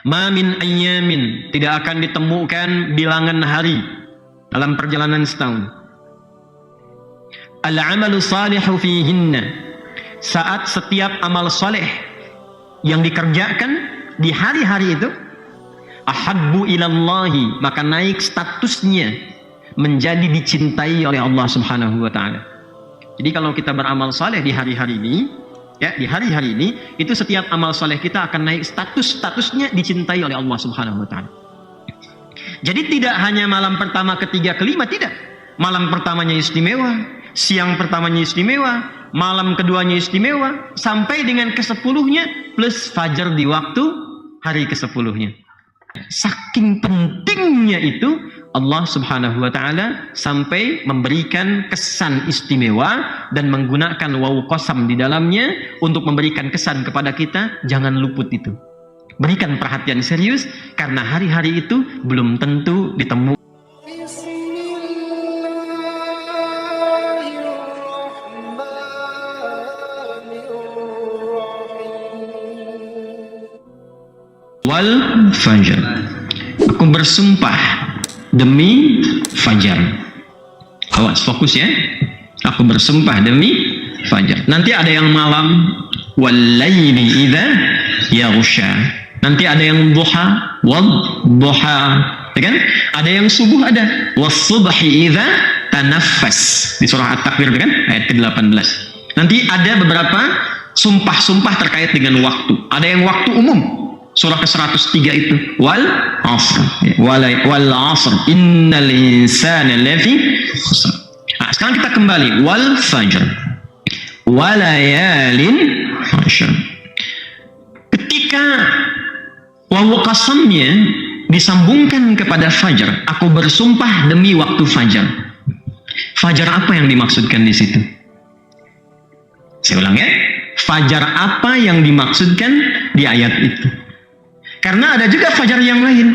Ma min ayyamin, tidak akan ditemukan bilangan hari dalam perjalanan setahun. Al-amalu salihu fihinna, saat setiap amal soleh yang dikerjakan di hari-hari itu, ahabbu ilallahi, maka naik statusnya menjadi dicintai oleh Allah Subhanahu wa taala. Jadi kalau kita beramal soleh di hari-hari ini, ya, di hari-hari ini, itu setiap amal soleh kita akan naik statusnya dicintai oleh Allah Subhanahu wa taala. Jadi tidak hanya malam pertama, ketiga, kelima, tidak. Malam pertamanya istimewa, siang pertamanya istimewa, malam keduanya istimewa, sampai dengan ke-10-nya plus fajar di waktu hari ke-10-nya. Saking pentingnya itu, Allah Subhanahu wa taala sampai memberikan kesan istimewa dan menggunakan waw qasam di dalamnya untuk memberikan kesan kepada kita, jangan luput itu. Berikan perhatian serius karena hari-hari itu belum tentu ditemu. Wal fajar, aku bersumpah demi fajar. Awas, fokus ya. Aku bersumpah demi fajar. Nanti ada yang malam, wal laili idza yaghsha. Nanti ada yang duha, wad duha, ya kan? Ada yang subuh, ada was subhi idza tanaffas di surah At-Takwir, kan? Ayat ke-18. Nanti ada beberapa sumpah-sumpah terkait dengan waktu. Ada yang waktu umum. Surah ke-103 itu wal asr, wal asr innal insana lafi khusr. Nah, sekarang kita kembali wal fajr walayalin ashr. Ketika wawu qasamnya disambungkan kepada fajar, aku bersumpah demi waktu fajar. Fajar apa yang dimaksudkan di situ? Saya ulang ya. Fajar apa yang dimaksudkan di ayat itu? Karena ada juga fajar yang lain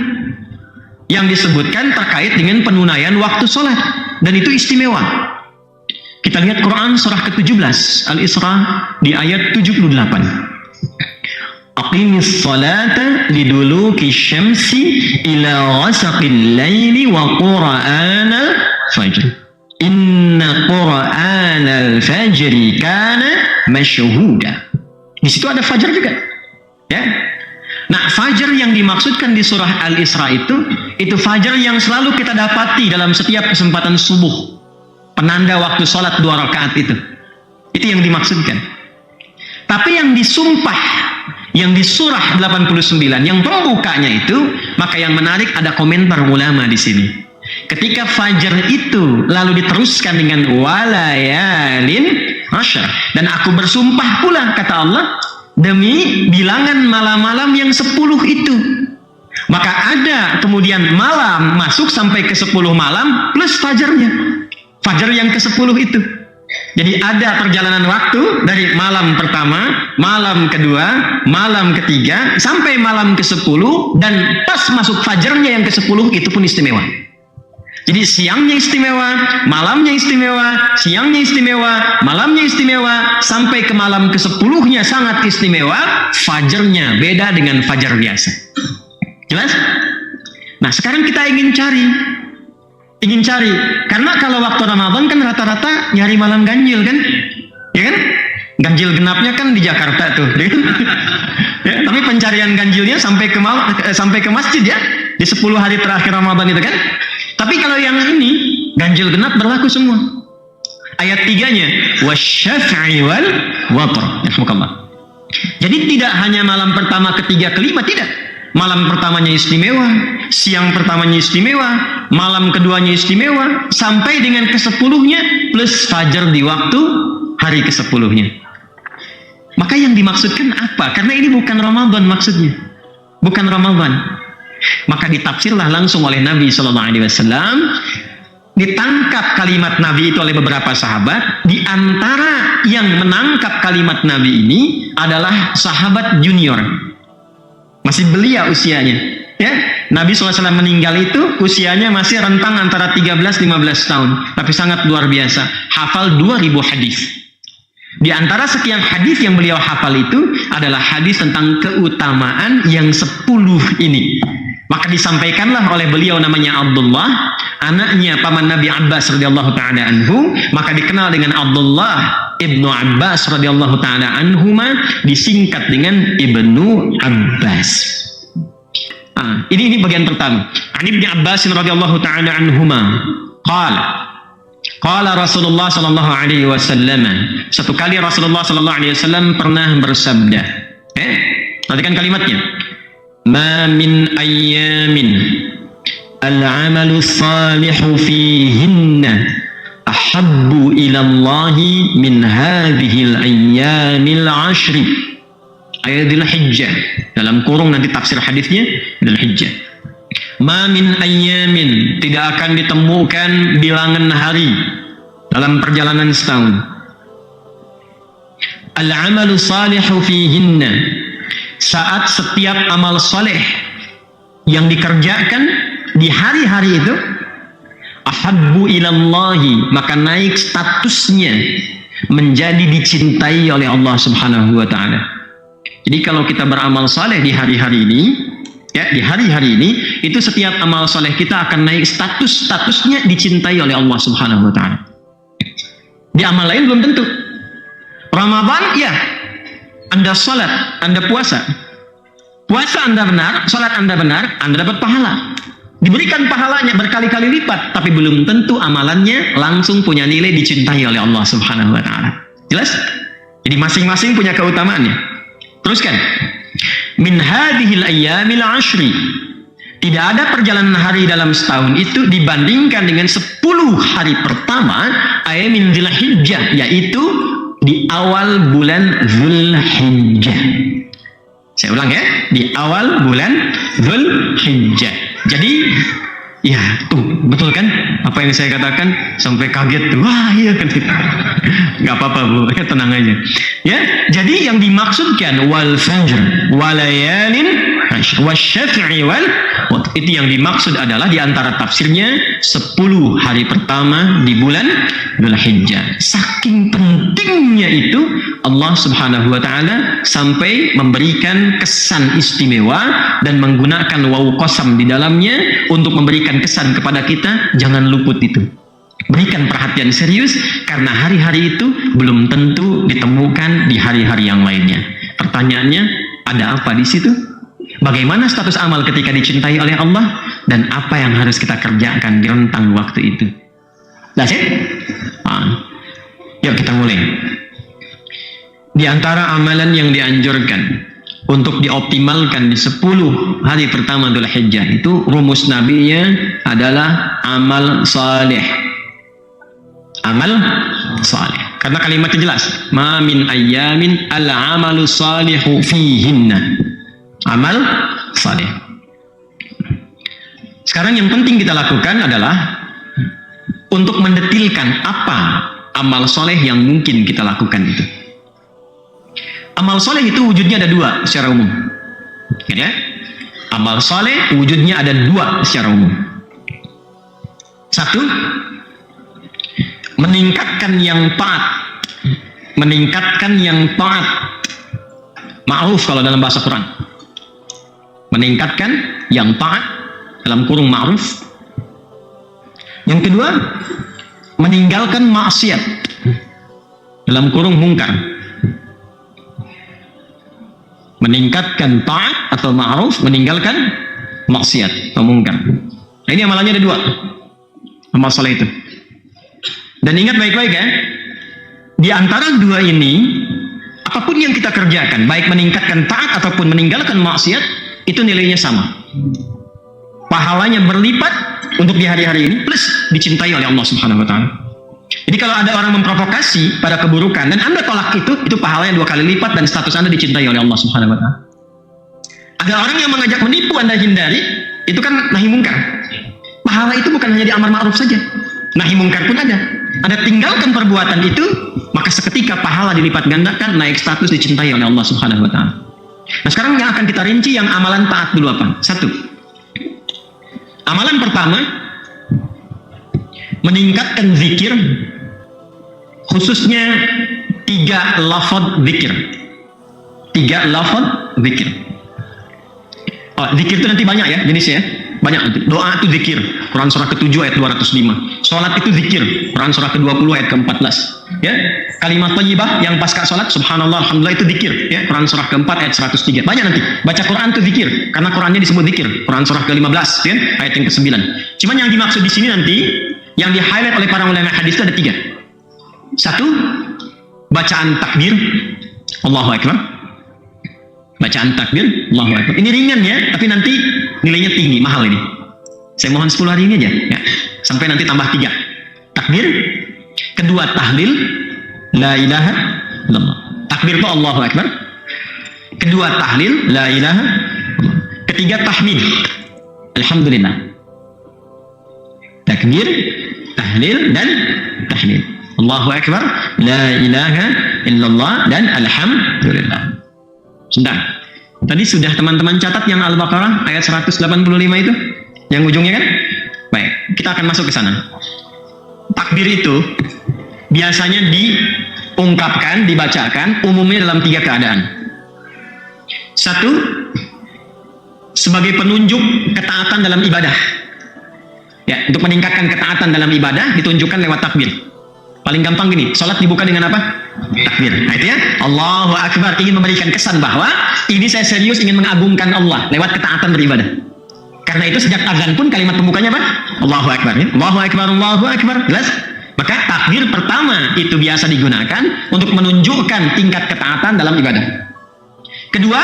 yang disebutkan terkait dengan penunaian waktu sholat, dan itu istimewa. Kita lihat Quran surah ke-17 Al-Isra di ayat 78. Aqimis salata liduluki syamsi ila ghasaqil laili wa qur'anal fajr. Inna qur'anal fajri kana mashhuda. Di situ ada fajar juga. Ya. Nah, fajar yang dimaksudkan di surah Al-Isra itu fajar yang selalu kita dapati dalam setiap kesempatan subuh. Penanda waktu sholat 2 rakaat itu. Itu yang dimaksudkan. Tapi yang disumpah, yang di surah 89, yang pembukanya itu, maka yang menarik ada komentar ulama di sini. Ketika fajar itu lalu diteruskan dengan walayalin asyr, dan aku bersumpah pula, kata Allah, demi bilangan malam-malam yang 10 itu. Maka ada kemudian malam masuk sampai ke 10 malam plus fajarnya. Fajar yang ke-10 itu. Jadi ada perjalanan waktu dari malam pertama, malam kedua, malam ketiga, sampai malam ke-10, dan pas masuk fajarnya yang ke-10 itu pun istimewa. Jadi siangnya istimewa, malamnya istimewa, siangnya istimewa, malamnya istimewa, sampai ke malam ke-10-nya sangat istimewa, fajarnya beda dengan fajar biasa. Jelas? Nah, sekarang kita ingin cari. Karena kalau waktu Ramadan kan rata-rata nyari malam ganjil kan? Ya kan? Ganjil genapnya kan di Jakarta tuh. Ya kan? Ya, tapi pencarian ganjilnya sampai ke masjid ya. Di 10 hari terakhir Ramadan itu kan? Tapi kalau yang ini, ganjil genap berlaku semua. Ayat 3-nya, wasyaf'i wal watr. Jadi tidak hanya malam pertama, ketiga, kelima, tidak. Malam pertamanya istimewa, siang pertamanya istimewa, malam keduanya istimewa, sampai dengan ke-10-nya plus fajar di waktu hari ke-10-nya. Maka yang dimaksudkan apa? Karena ini bukan Ramadan maksudnya. Bukan Ramadan. Maka ditafsirlah langsung oleh Nabi SAW. Ditangkap kalimat Nabi itu oleh beberapa sahabat. Di antara yang menangkap kalimat Nabi ini adalah sahabat junior, masih belia usianya. Ya, Nabi SAW meninggal itu usianya masih rentang antara 13-15 tahun, tapi sangat luar biasa. Hafal 2000 hadis. Di antara sekian hadis yang beliau hafal itu adalah hadis tentang keutamaan yang 10 ini. Maka disampaikanlah oleh beliau namanya Abdullah, anaknya paman Nabi Abbas radhiyallahu taala anhu, maka dikenal dengan Abdullah Ibnu Abbas radhiyallahu taala anhuma, disingkat dengan Ibnu Abbas. Ini bagian pertama. An Ibnu Abbas radhiyallahu taala anhuma qala Rasulullah sallallahu alaihi wasallam. Satu kali Rasulullah sallallahu alaihi wasallam pernah bersabda. Perhatikan kalimatnya. Ma min ayyamin al-amalu salihu fihinna ahabbu ila Allahi min hadhil ayyamil ashri. Ayat Dzulhijjah, dalam kurung nanti tafsir hadisnya Dzulhijjah. Ma min ayyamin, tidak akan ditemukan bilangan hari dalam perjalanan setahun. Al-amalu salihu fihinna, saat setiap amal soleh yang dikerjakan di hari-hari itu, ahabbu ilallahi, maka naik statusnya menjadi dicintai oleh Allah Subhanahu wa taala. Jadi kalau kita beramal soleh di hari-hari ini, di hari-hari ini, itu setiap amal soleh kita akan naik statusnya dicintai oleh Allah Subhanahu wa taala. Di amal lain belum tentu. Ramadan, Anda sholat, Anda puasa. Puasa Anda benar, sholat Anda benar, Anda dapat pahala. Diberikan pahalanya berkali-kali lipat, tapi belum tentu amalannya langsung punya nilai dicintai oleh Allah Subhanahu wa taala. Jelas? Jadi masing-masing punya keutamaannya. Teruskan. Min hadhil ayyamil ashri. Tidak ada perjalanan hari dalam setahun itu dibandingkan dengan 10 hari pertama ayamin Dzulhijjah, yaitu di awal bulan Dzulhijjah. Saya ulang ya, di awal bulan Dzulhijjah. Jadi, betul kan apa yang saya katakan, sampai kaget tuh. Wah, iya kan. Nggak apa-apa Bu, tenang aja. Ya, jadi yang dimaksudkan wal fajr walayalin wasyafi'i wal watr, itu yang dimaksud adalah di antara tafsirnya 10 hari pertama di bulan Dzulhijjah. Saking pentingnya itu Allah Subhanahu wa taala sampai memberikan kesan istimewa dan menggunakan waw qasam di dalamnya untuk memberikan kesan kepada kita, jangan luput itu. Berikan perhatian serius, karena hari-hari itu belum tentu ditemukan di hari-hari yang lainnya. Pertanyaannya, ada apa di situ? Bagaimana status amal ketika dicintai oleh Allah, dan apa yang harus kita kerjakan di rentang waktu itu? Yuk kita mulai. Di antara amalan yang dianjurkan untuk dioptimalkan di 10 hari pertama Dzulhijjah itu, rumus nabinya adalah amal saleh. Amal saleh. Karena kalimatnya jelas. Ma min ayyamin al-amalu salihu fihinna. Amal saleh. Sekarang yang penting kita lakukan adalah untuk mendetilkan apa amal soleh yang mungkin kita lakukan itu. Amal soleh itu wujudnya ada 2 secara umum. Ya? Amal soleh wujudnya ada 2 secara umum. 1, meningkatkan yang taat. Meningkatkan yang taat. Ma'ruf kalau dalam bahasa Quran. Meningkatkan yang taat dalam kurung ma'ruf. Yang kedua, meninggalkan maksiat dalam kurung mungkar. Meningkatkan taat atau ma'ruf, meninggalkan maksiat atau mungkar. Nah, ini amalannya ada 2. Amal saleh itu. Dan ingat baik-baik ya, di antara 2 ini, apapun yang kita kerjakan, baik meningkatkan taat ataupun meninggalkan maksiat, itu nilainya sama. Pahalanya berlipat untuk di hari-hari ini, plus dicintai oleh Allah Subhanahu wa taala. Jadi kalau ada orang memprovokasi pada keburukan dan Anda tolak itu pahalanya 2 kali lipat dan status Anda dicintai oleh Allah Subhanahu wa taala. Ada orang yang mengajak menipu, Anda hindari, itu kan nahi mungkar. Pahala itu bukan hanya di amar ma'ruf saja. Nahi mungkar pun ada. Anda tinggalkan perbuatan itu, maka seketika pahala dilipat gandakan, naik status dicintai oleh Allah Subhanahu wa taala. Nah, sekarang yang akan kita rinci yang amalan taat dulu apa? 1. Amalan pertama, meningkatkan zikir, khususnya 3 lafaz zikir. 3 lafaz zikir. Oh, zikir itu nanti banyak ya jenisnya ya. Banyak nanti. Doa itu zikir. Quran surah ke-7 ayat 205. Salat itu zikir. Quran surah ke-20 ayat ke-14. Ya. Kalimat thayyibah yang pasca salat subhanallah alhamdulillah itu zikir ya. Quran surah ke-4 ayat 103. Banyak nanti. Baca Quran itu zikir karena Qurannya disebut zikir. Quran surah ke-15 ya, ayat yang ke-9. Cuman yang dimaksud di sini nanti yang di-highlight oleh para ulama hadis itu ada 3. Satu, bacaan takbir Allahu Akbar. Bacaan takbir Allahu Akbar. Ini ringan ya, tapi nanti nilainya tinggi, mahal ini. Saya mohon 10 hari ini aja ya. Sampai nanti tambah 3. Takbir. Kedua, tahlil la ilaha illallah. Takbir itu Allahu Akbar. Kedua, tahlil la ilaha illallah. Ketiga, tahmid alhamdulillah. Takbir, tahlil dan tahmid. Allahu Akbar, la ilaha illallah dan alhamdulillah. Sudah. Tadi sudah teman-teman catat yang Al-Baqarah ayat 185 itu, yang ujungnya kan? Baik, kita akan masuk ke sana. Takbir itu biasanya diungkapkan, dibacakan umumnya dalam 3 keadaan. Satu, sebagai penunjuk ketaatan dalam ibadah. Ya, untuk meningkatkan ketaatan dalam ibadah ditunjukkan lewat takbir. Paling gampang gini, sholat dibuka dengan apa? Takbir. Nah itu ya, Allahu Akbar, ingin memberikan kesan bahwa ini saya serius ingin mengagungkan Allah lewat ketaatan beribadah. Karena itu sejak azan pun kalimat pembukanya apa? Allahu Akbar ya. Allahu Akbar, Allahu Akbar. Jelas? Maka takbir pertama itu biasa digunakan untuk menunjukkan tingkat ketaatan dalam ibadah. Kedua,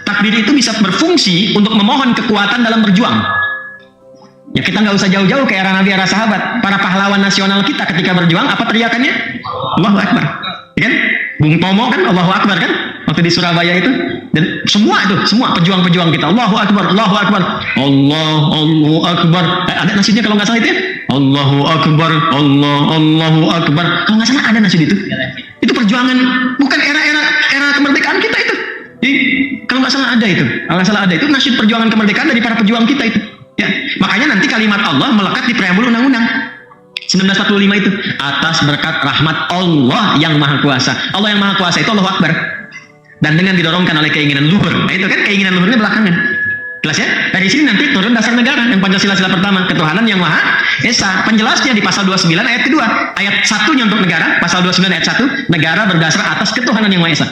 takbir itu bisa berfungsi untuk memohon kekuatan dalam berjuang. Ya kita nggak usah jauh-jauh ke era Nabi, era sahabat. Para pahlawan nasional kita ketika berjuang, apa teriakannya? Allahu Akbar. Ya kan? Bung Tomo kan Allahu Akbar kan? Waktu di Surabaya itu. Dan semua pejuang-pejuang kita. Allahu Akbar, Allahu Akbar. Allahu Akbar. Ada nasidnya kalau nggak salah itu ya? Allahu Akbar, Allahu Akbar. Kalau nggak salah ada nasid itu. Itu perjuangan, bukan era kemerdekaan kita itu. Jadi, kalau nggak salah ada itu. Kalau nggak salah ada itu nasid perjuangan kemerdekaan dari para pejuang kita itu. Ya, makanya nanti kalimat Allah melekat di preambul undang-undang 1945 itu, atas berkat rahmat Allah yang Maha Kuasa. Allah yang Maha Kuasa itu Allahu Akbar. Dan dengan didorongkan oleh keinginan luhur. Nah itu kan keinginan luhurnya belakangan. Jelas ya? Dari sini nanti turun dasar negara yang Pancasila sila pertama, ketuhanan yang Maha Esa. Penjelasnya di pasal 29 ayat kedua. Ayat 1-nya untuk negara, pasal 29 ayat 1, negara berdasar atas ketuhanan yang Maha Esa.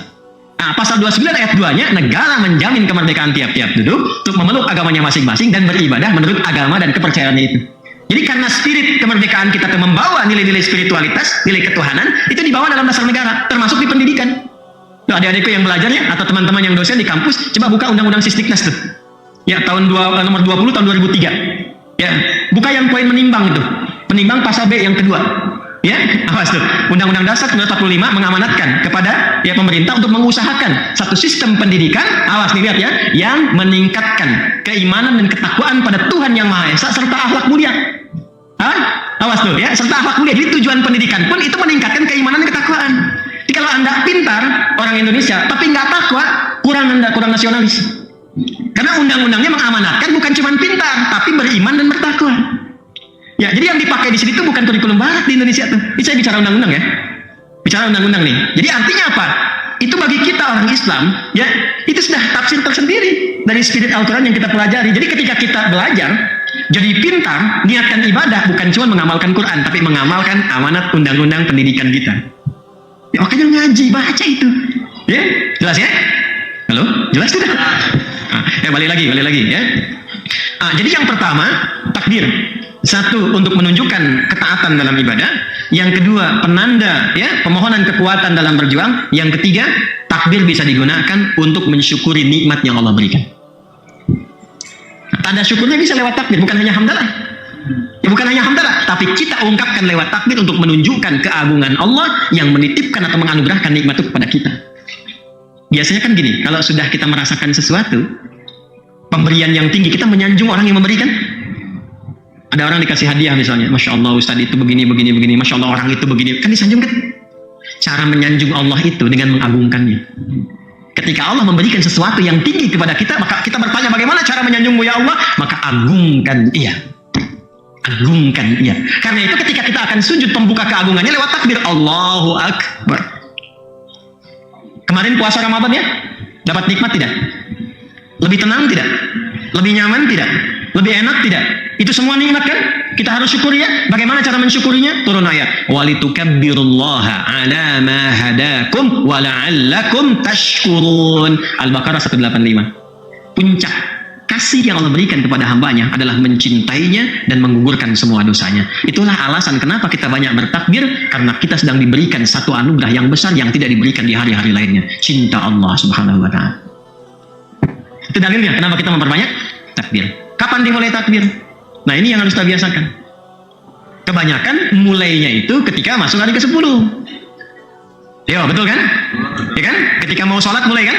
Nah, pasal 29 ayat 2-nya, negara menjamin kemerdekaan tiap-tiap duduk untuk memeluk agamanya masing-masing dan beribadah menurut agama dan kepercayaannya itu. Jadi karena spirit kemerdekaan kita itu membawa nilai-nilai spiritualitas, nilai ketuhanan, itu dibawa dalam dasar negara, termasuk di pendidikan. Tuh adik-adikku yang belajar ya, atau teman-teman yang dosen di kampus, coba buka Undang-Undang Sisdiknas tuh. Ya, nomor 20 tahun 2003. Ya, buka yang poin menimbang itu. Penimbang pasal B yang kedua. Ya, awas tuh. Undang-Undang Dasar 1945 mengamanatkan kepada ya pemerintah untuk mengusahakan satu sistem pendidikan, awas nih lihat ya, yang meningkatkan keimanan dan ketakwaan pada Tuhan yang Maha Esa serta akhlak mulia. Hah? Awas tuh ya, serta akhlak mulia. Jadi tujuan pendidikan pun itu meningkatkan keimanan dan ketakwaan. Jadi kalau Anda pintar orang Indonesia tapi nggak takwa, kurang nasionalis. Karena undang-undangnya mengamanatkan bukan cuma pintar, tapi beriman dan bertakwa. Ya, jadi yang dipakai di sini itu bukan kurikulum barat di Indonesia tuh. Ini saya bicara undang-undang ya. Bicara undang-undang nih. Jadi artinya apa? Itu bagi kita orang Islam, ya, itu sudah tafsir tersendiri dari spirit Al-Quran yang kita pelajari. Jadi ketika kita belajar, jadi pintar, niatkan ibadah, bukan cuma mengamalkan Quran, tapi mengamalkan amanat undang-undang pendidikan kita. Ya, makanya ngaji, baca itu. Ya, jelas ya? Halo? Jelas tidak? Ya, balik lagi ya. Jadi yang pertama, takbir. Satu, untuk menunjukkan ketaatan dalam ibadah. Yang kedua, penanda ya pemohonan kekuatan dalam berjuang. Yang ketiga, takbir bisa digunakan untuk mensyukuri nikmat yang Allah berikan. Tanda syukurnya bisa lewat takbir, bukan hanya hamdalah. Ya, bukan hanya hamdalah, tapi kita ungkapkan lewat takbir untuk menunjukkan keagungan Allah yang menitipkan atau menganugerahkan nikmat itu kepada kita. Biasanya kan gini, kalau sudah kita merasakan sesuatu, pemberian yang tinggi, kita menyanjung orang yang memberikan. Ada orang dikasih hadiah misalnya, Masya Allah Ustaz itu begini, Masya Allah orang itu begini, kan disanjung kan? Cara menyanjung Allah itu dengan mengagungkannya. Ketika Allah memberikan sesuatu yang tinggi kepada kita, maka kita bertanya bagaimana cara menyanjungmu ya Allah? Maka agungkan ia. Agungkan ia. Karena itu ketika kita akan sujud pembuka keagungannya lewat takbir Allahu Akbar. Kemarin puasa Ramadan ya, dapat nikmat tidak? Lebih tenang tidak? Lebih nyaman tidak? Lebih enak tidak? Itu semua nikmat kan? Kita harus syukuri ya. Bagaimana cara mensyukurinya? Turun ayat. Walitukabbirullaha ala ma hadakum wa la'allakum tashkurun. Al-Baqarah 185. Puncak kasih yang Allah berikan kepada hambanya adalah mencintainya dan menggugurkan semua dosanya. Itulah alasan kenapa kita banyak bertakbir, karena kita sedang diberikan satu anugerah yang besar yang tidak diberikan di hari-hari lainnya. Cinta Allah Subhanahu wa Ta'ala. Itu dalilnya kenapa kita memperbanyak takbir. Kapan dimulai takbir? Nah, ini yang harus kita biasakan. Kebanyakan mulainya itu ketika masuk hari ke-10. Yo, betul kan? Ya kan? Ketika mau sholat mulai kan?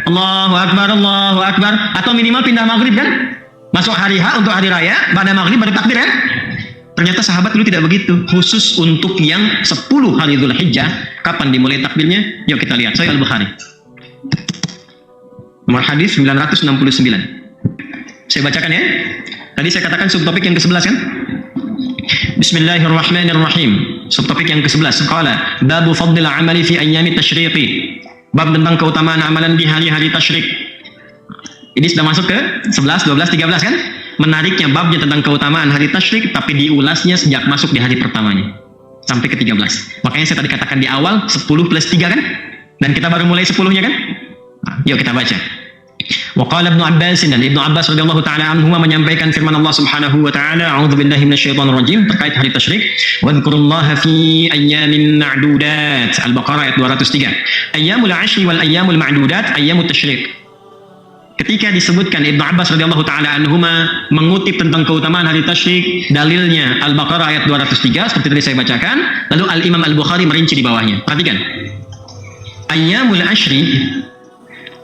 Allahu Akbar, Allahu Akbar. Atau minimal pindah maghrib kan? Masuk hari H untuk hari raya, pada maghrib baru takbir kan? Ternyata sahabat dulu tidak begitu. Khusus untuk yang 10 hari Dzulhijjah, kapan dimulai takbirnya? Yuk kita lihat. Sahih Al-Bukhari. Nomor hadis 969. Saya bacakan ya. Tadi saya katakan subtopik yang ke-11 kan? Bismillahirrahmanirrahim. Subtopik yang ke-11. Qala babu fadlil amali fi ayyami tasyriqi. Bab tentang keutamaan amalan di hari-hari tasyrik. Ini sudah masuk ke 11, 12, 13 kan? Menariknya babnya tentang keutamaan hari tasyrik, tapi diulasnya sejak masuk di hari pertamanya sampai ke 13. Makanya saya tadi katakan di awal 10 plus 3 kan? Dan kita baru mulai 10-nya kan? Nah, yuk kita baca. Wa qala Ibnu Abbas, dan Ibnu Abbas radhiyallahu taala anhuma menyampaikan firman Allah Subhanahu wa taala, a'udzubillahi minasyaitonir rajim, terkait hari tasyrik. Wadhkurullaha fi ayyamin ma'dudat. Al-Baqarah ayat 203. Ayyamul 'ashri wal ayyamul ma'dudat ayyamut tasyrik. Ketika disebutkan Ibnu Abbas radhiyallahu taala anhuma mengutip tentang keutamaan hari tasyrik, dalilnya Al-Baqarah ayat 203 seperti tadi saya bacakan, lalu Al-Imam Al-Bukhari merinci di bawahnya. Perhatikan. Ayyamul 'ashri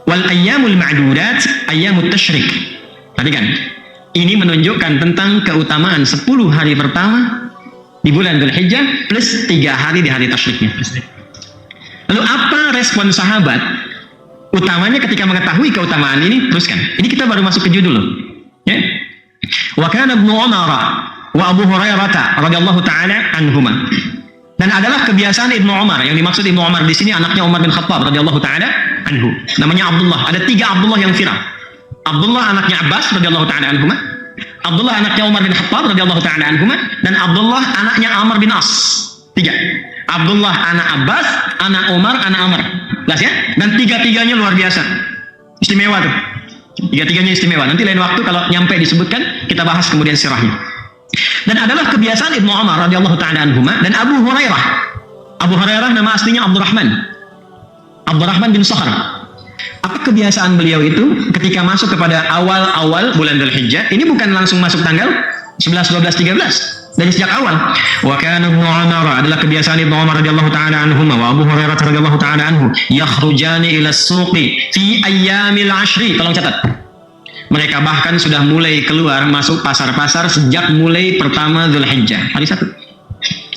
wal ayyamul ma'dudat ayyamut tasyrik. Perhatikan. Ini menunjukkan tentang keutamaan 10 hari pertama di bulan Dzulhijjah plus 3 hari di hari tasyriknya. Lalu apa respon sahabat? Utamanya ketika mengetahui keutamaan ini, teruskan. Ini kita baru masuk ke judul loh. Ya. Wa kana Ibnu Umar wa Abu Hurairah radhiyallahu taala anhuma. Dan adalah kebiasaan Ibnu Umar. Yang dimaksud Ibnu Umar di sini anaknya Umar bin Khattab radhiyallahu taala anhu. Namanya Abdullah. Ada 3 Abdullah yang viral. Abdullah anaknya Abbas radhiyallahu taala anhuma, Abdullah anaknya Umar bin Khattab radhiyallahu taala anhuma, dan Abdullah anaknya Amr bin As. 3. Abdullah anak Abbas, anak Umar, anak Amr. Jelas ya? Dan 3-3-nya luar biasa. Istimewa tuh. 3-3-nya istimewa. Nanti lain waktu kalau nyampe disebutkan, kita bahas kemudian sirahnya. Dan adalah kebiasaan Ibnu Umar radhiyallahu taala anhuma dan Abu Hurairah. Abu Hurairah nama aslinya Abdurrahman bin Sakhar. Apa kebiasaan beliau itu ketika masuk kepada awal-awal bulan Dzulhijjah? Ini bukan langsung masuk tanggal 11, 12, 13. Dari sejak awal. Wa kana Ibnu Umar, adalah kebiasaan Ibnu Umar radhiyallahu taala anhuma wa Abu Hurairah radhiyallahu taala anhu, yakhrujani ila as-suqi fi ayyamil 'ashri. Tolong catat. Mereka bahkan sudah mulai keluar masuk pasar-pasar sejak mulai pertama Dzulhijjah. Hari 1.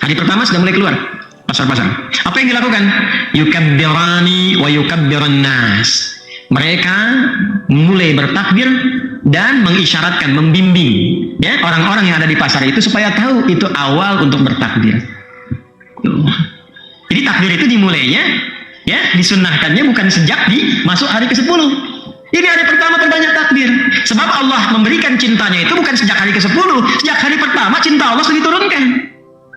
Hari pertama sudah mulai keluar pasar-pasar. Apa yang dilakukan? Yukabbirani wa yukabbiran nas. Mereka mulai bertakbir dan mengisyaratkan, membimbing ya orang-orang yang ada di pasar itu supaya tahu itu awal untuk bertakbir. Jadi takbir itu dimulainya ya, disunnahkannya bukan sejak masuk hari ke-10. Ini hari pertama perbanyak takbir. Sebab Allah memberikan cintanya itu bukan sejak hari ke-10. Sejak hari pertama cinta Allah sudah diturunkan.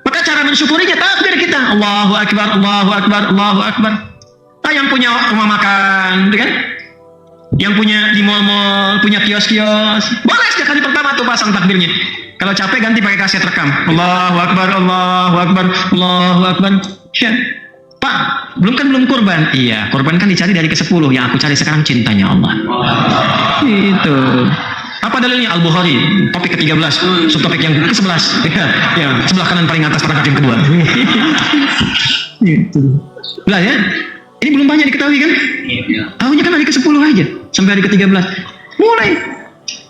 Maka cara mensyukurinya takbir kita. Allahu Akbar, Allahu Akbar, Allahu Akbar. Nah, yang punya rumah makan, kan? Yang punya di mall-mall, punya kios-kios, boleh sejak hari pertama tuh pasang takbirnya. Kalau capek ganti pakai kaset rekam. Allahu Akbar, Allahu Akbar, Allahu Akbar. Pak, belum kurban. Iya, kurban kan dicari dari ke-10. Yang aku cari sekarang cintanya Allah. Itu. Apa dalilnya? Al-Bukhari, topik ke-13, subtopik yang ke-11. Ya, sebelah kanan paling atas paragraf yang kedua. Itu. Lah ya. Ini belum banyak diketahui kan? Tahunya kan hari ke-10 aja, sampai hari ke-13. Mulai.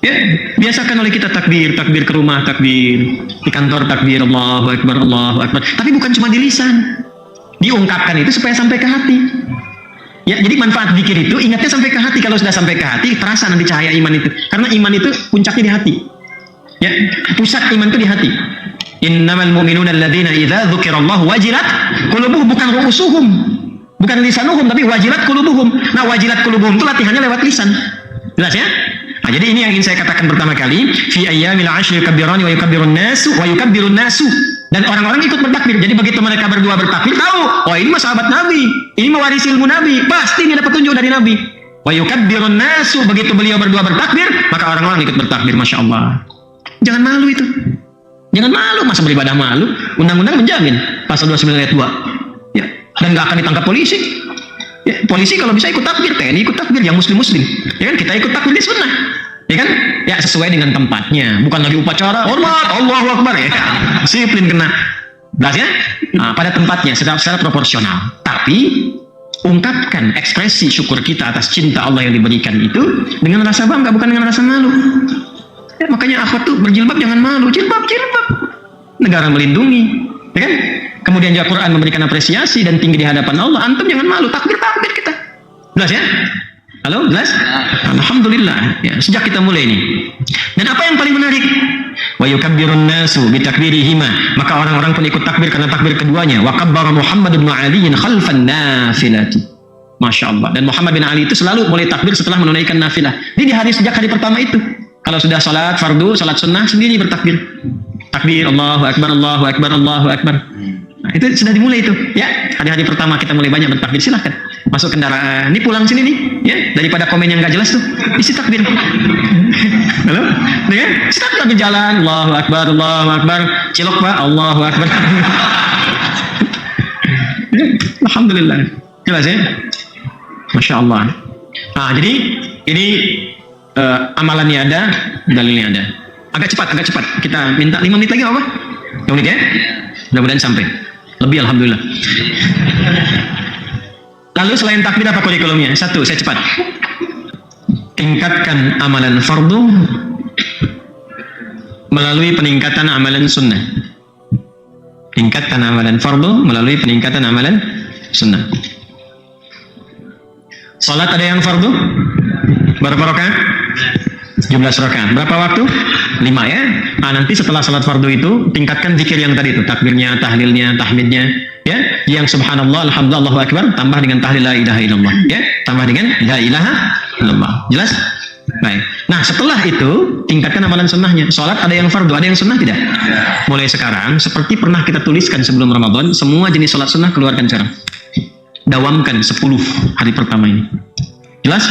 Ya, biasakan oleh kita takbir ke rumah, takbir di kantor, takbir Allahu Akbar, Allahu Akbar. Tapi bukan cuma di lisan. Diungkapkan itu supaya sampai ke hati. Ya, jadi manfaat zikir itu ingatnya sampai ke hati. Kalau sudah sampai ke hati, terasa nanti cahaya iman itu. Karena iman itu puncaknya di hati. Ya, pusat iman itu di hati. Innamal mu'minuna alladzina idza dzukirallahu wajilat qulubuhum, bukan ru'usuhum, bukan lisanuhum, tapi wajilat qulubuhum. Nah, wajilat qulubuhum itu latihannya lewat lisan. Jelas ya? jadi ini yang ingin saya katakan pertama kali, fi ayyamil 'ashri yukabbirani wa yukabbirun nasu dan orang-orang ikut bertakbir. Jadi begitu mereka berdua bertakbir, tahu, oh ini mah sahabat Nabi, ini mewarisi ilmu Nabi, pasti ini dapat petunjuk dari Nabi. Wa yukabbirun nasu, begitu beliau berdua bertakbir, maka orang-orang ikut bertakbir. Masya Allah. Jangan malu itu. Jangan malu, masa beribadah malu? Undang-undang menjamin, pasal 29 ayat 2. Ya, dan nggak akan ditangkap polisi. Ya, polisi kalau bisa ikut takbir, TNI ikut takbir, yang muslim-muslim. Ya kan, kita ikut takbir di sunnah. Ya kan? Ya sesuai dengan tempatnya, bukan lagi upacara, hormat, Allahu Akbar ya. Disiplin kena. Jelas ya? Nah, pada tempatnya secara proporsional. Tapi ungkapkan ekspresi syukur kita atas cinta Allah yang diberikan itu dengan rasa bangga, bukan dengan rasa malu. Ya, makanya akhwat tuh berjilbab jangan malu, jilbab. Negara melindungi, ya kan? Kemudian juga Quran memberikan apresiasi dan tinggi di hadapan Allah. Antum jangan malu, takbir kita. Jelas ya? Halo, jelas? Alhamdulillah. Ya, sejak kita mulai ini. Dan apa yang paling menarik? Wa yukabbirun nasu bi takbirihima. Maka orang-orang pun ikut takbir karena takbir keduanya. Wa kabbara Muhammad bin Ali khalfan nafilati. Masya Allah. Dan Muhammad bin Ali itu selalu mulai takbir setelah menunaikan nafilah. Ini sejak hari pertama itu. Kalau sudah salat fardu, salat sunnah sendiri bertakbir. Takbir Allahu Akbar, Allahu Akbar, Allahu Akbar. Nah, itu sudah dimulai itu, ya. Hari-hari pertama kita mulai banyak bertakbir, silahkan masuk kendaraan. Ini pulang sini nih, ya. Daripada komen yang nggak jelas tuh, isi takbir. Halo, ya? Isi takbir jalan, Allahu Akbar, Allahu Akbar. Cilok Pak, Allahu Akbar. Alhamdulillah, jelas ya. Masya Allah. Nah, jadi ini amalannya ada, dalilnya ada. Agak cepat. Kita minta 5 menit lagi apa? 5 menit ya? Mudah-mudahan sampai. Lebih alhamdulillah. Lalu selain takbir apa kurikulumnya? 1, saya cepat. Tingkatkan amalan fardu melalui peningkatan amalan sunnah. Tingkatkan amalan fardu melalui peningkatan amalan sunnah. Salat ada yang fardu? Berapa rakaat? 17 rakaat. Berapa waktu? 5 ya. Nah, nanti setelah salat fardu itu tingkatkan zikir yang tadi itu, takbirnya, tahlilnya, tahmidnya, ya. Yang subhanallah, alhamdulillah, Allahu akbar tambah dengan tahlil la ilaha illallah, ya. Tambah dengan la ilaha illallah. Jelas? Baik. Nah, setelah itu tingkatkan amalan sunnahnya. Salat ada yang fardu, ada yang sunnah tidak? Mulai sekarang seperti pernah kita tuliskan sebelum Ramadan, semua jenis salat sunnah keluarkan sekarang. Dawamkan 10 hari pertama ini. Jelas?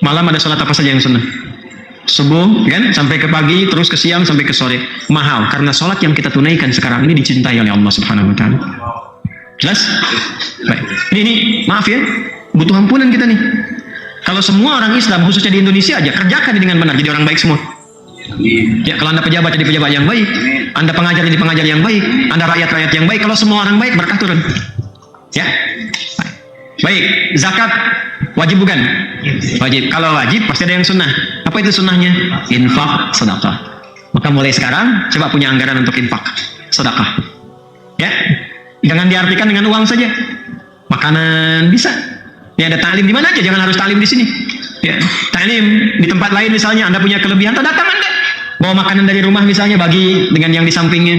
Malam ada salat apa saja yang sunnah? Subuh kan sampai ke pagi, terus ke siang sampai ke sore. Mahal karena salat yang kita tunaikan sekarang ini dicintai oleh Allah Subhanahu wa taala. Jelas? Baik. Ini maaf ya, butuh ampunan kita nih. Kalau semua orang Islam khususnya di Indonesia aja kerjakan dengan benar, jadi orang baik semua. Ya, kalau Anda pejabat jadi pejabat yang baik, Anda pengajar jadi pengajar yang baik, Anda rakyat-rakyat yang baik. Kalau semua orang baik, berkah turun. Ya. Baik, zakat wajib bukan? Wajib. Kalau wajib pasti ada yang sunnah. Apa itu sunnahnya? Infak, sedekah. Maka mulai sekarang coba punya anggaran untuk infak, sedekah. Ya, jangan diartikan dengan uang saja. Makanan bisa. Ya, ada taklim di mana aja, jangan harus taklim di sini. Ya, taklim di tempat lain misalnya Anda punya kelebihan, datang Anda. Bawa makanan dari rumah misalnya, bagi dengan yang di sampingnya.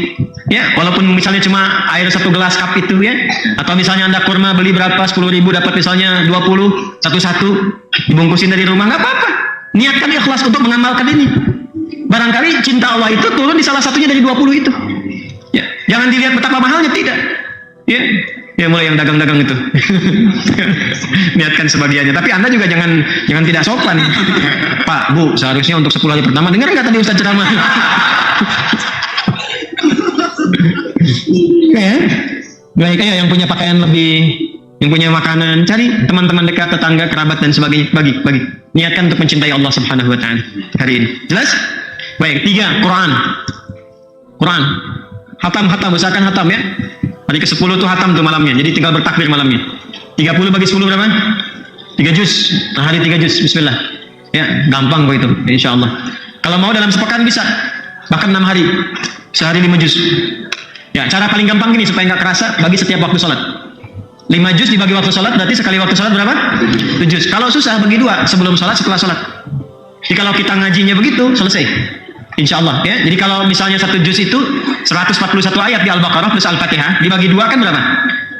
Ya, walaupun misalnya cuma air 1 gelas cup itu ya. Atau misalnya Anda kurma beli berapa, 10.000 dapat misalnya 20, satu-satu dibungkusin dari rumah, nggak apa-apa. Niatkan ikhlas untuk mengamalkan ini. Barangkali cinta Allah itu turun di salah satunya dari 20 itu. Ya, jangan dilihat betapa mahalnya, tidak. Ya, mulai yang dagang-dagang itu. Niatkan sebagiannya. Tapi Anda juga jangan tidak sopan. Pak, Bu, seharusnya untuk 10 hari pertama dengar nggak tadi Ustaz ceramah? Ya, baik ya, yang punya pakaian lebih, yang punya makanan, cari teman-teman dekat, tetangga, kerabat dan sebagainya, bagi. Niatkan untuk mencintai Allah Subhanahu wa taala hari ini. Jelas? Baik, 3, Quran. Hatam, usahakan hatam ya. Hari ke-10 tuh hatam tuh malamnya. Jadi tinggal bertakbir malamnya. 30 bagi 10 berapa? 3 juz. Nah, hari 3 juz. Bismillah. Ya, gampang kok itu, insyaallah. Kalau mau dalam sepekan bisa. Bahkan 6 hari. Sehari 5 juz. Ya, cara paling gampang gini supaya nggak kerasa, bagi setiap waktu sholat. 5 juz dibagi waktu sholat, berarti sekali waktu sholat berapa? 7 juz. Kalau susah, bagi 2, sebelum sholat, setelah sholat. Jadi kalau kita ngajinya begitu, selesai. Insya Allah ya. Jadi kalau misalnya 1 juz itu 141 ayat di Al-Baqarah plus Al-Fatihah, dibagi 2 kan berapa?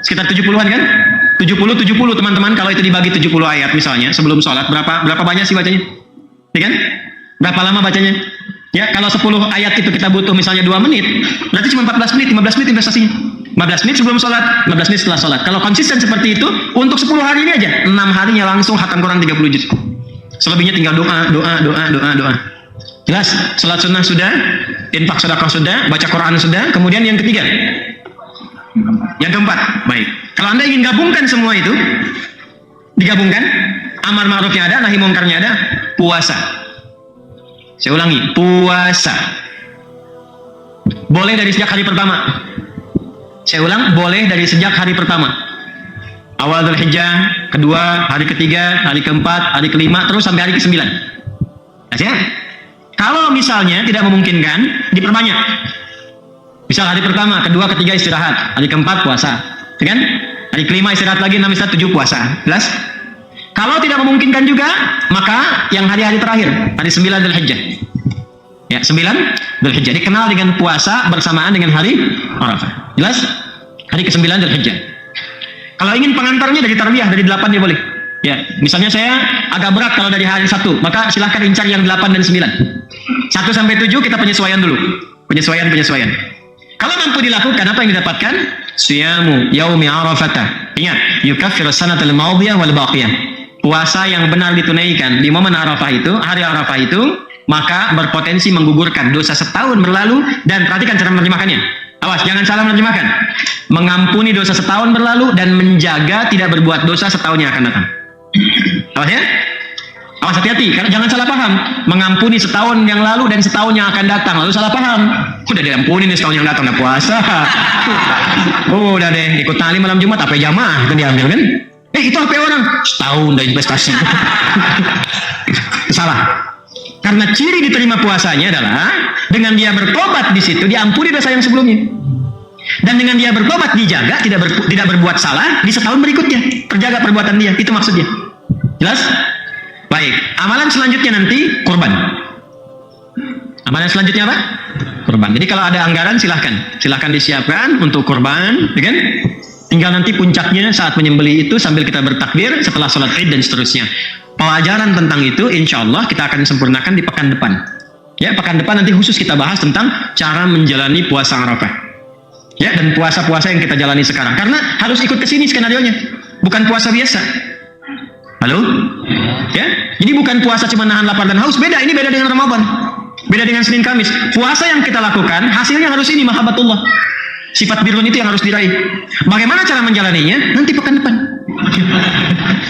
Sekitar 70-an kan? 70 teman-teman. Kalau itu dibagi 70 ayat misalnya sebelum sholat, berapa banyak sih bacanya? Ya kan? Berapa lama bacanya? Ya, kalau 10 ayat itu kita butuh misalnya 2 menit, berarti cuma 14 menit, 15 menit investasinya. 15 menit sebelum sholat, 15 menit setelah sholat. Kalau konsisten seperti itu, untuk 10 hari ini aja, 6 harinya langsung khatam Quran 30 juz. Selebihnya tinggal doa. Jelas? Sholat sunnah sudah, infak sedekah sudah, baca Quran sudah, kemudian yang ketiga. Yang keempat, baik. Kalau Anda ingin gabungkan semua itu, digabungkan, amar ma'rufnya ada, nahi mungkarnya ada, puasa. Saya ulangi, puasa. Boleh dari sejak hari pertama. Saya ulang, boleh dari sejak hari pertama. Awal Dzulhijjah, kedua, hari ketiga, hari keempat, hari kelima, terus sampai hari ke-9. Ya? Kalau misalnya tidak memungkinkan, diperbanyak. Misal hari pertama, kedua, ketiga istirahat, hari keempat puasa. Ya kan? Hari kelima istirahat lagi, 6 istirahat, 7 puasa. Jelas? Kalau tidak memungkinkan juga, maka yang hari-hari terakhir, hari 9 Dzulhijjah. Ya, 9 Dzulhijjah dikenal dengan puasa bersamaan dengan hari Arafah. Jelas? Hari ke-9 Dzulhijjah. Kalau ingin pengantarnya dari tarbiyah, dari 8 dia boleh. Ya, misalnya saya agak berat kalau dari hari 1, maka silahkan incar yang 8 dan 9. 1 sampai 7 kita penyesuaian dulu. Penyesuaian. Kalau mampu dilakukan, apa yang didapatkan? Siyamu yaumi Arafata. Ingat, yukaffiru sanatal madiyah wal baqiyah. Puasa yang benar ditunaikan di momen Arafah itu, hari Arafah itu, maka berpotensi menggugurkan dosa setahun berlalu. Dan perhatikan cara menerjemahkannya. Awas, jangan salah menerjemahkan. Mengampuni dosa setahun berlalu dan menjaga tidak berbuat dosa setahun yang akan datang. Awas ya. Awas, hati-hati, karena jangan salah paham. Mengampuni setahun yang lalu dan setahun yang akan datang, lalu salah paham. Udah diampuni nih setahun yang datang, udah puasa. Udah deh, ikut tali malam Jumat, apa jamaah itu diambil kan? Itu HP orang, setahun udah investasi. Salah. Karena ciri diterima puasanya adalah dengan dia bertobat di situ diampuni dosa yang sebelumnya. Dan dengan dia bertobat dijaga tidak berbuat salah di setahun berikutnya. Terjaga perbuatan dia, itu maksudnya. Jelas? Baik, amalan selanjutnya nanti kurban. Amalan selanjutnya apa? Kurban. Jadi kalau ada anggaran silahkan disiapkan untuk kurban, ya kan? Tinggal nanti puncaknya saat menyembelih itu sambil kita bertakbir setelah sholat Id dan seterusnya. Pelajaran tentang itu insya Allah kita akan sempurnakan di pekan depan. Ya, pekan depan nanti khusus kita bahas tentang cara menjalani puasa Arafah. Ya, dan puasa-puasa yang kita jalani sekarang. Karena harus ikut ke sini skenarionya. Bukan puasa biasa. Halo? Ya, jadi bukan puasa cuma nahan lapar dan haus. Beda, ini beda dengan Ramadan. Beda dengan Senin Kamis. Puasa yang kita lakukan hasilnya harus ini, mahabbatullah. Sifat birrun itu yang harus diraih. Bagaimana cara menjalaninya? Nanti pekan depan.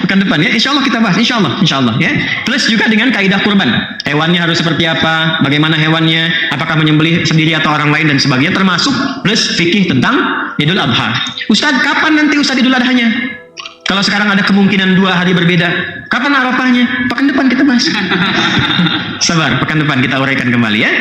Pekan depan ya, insya Allah kita bahas. Insya Allah ya. Plus juga dengan kaidah kurban. Hewannya harus seperti apa? Bagaimana hewannya? Apakah menyembelih sendiri atau orang lain dan sebagainya. Termasuk plus fikih tentang Idul Adha. Ustaz, kapan nanti Ustaz Idul Adhanya? Kalau sekarang ada kemungkinan 2 hari berbeda, kapan Arafahnya? Pekan depan kita bahas. Sabar, pekan depan kita uraikan kembali ya.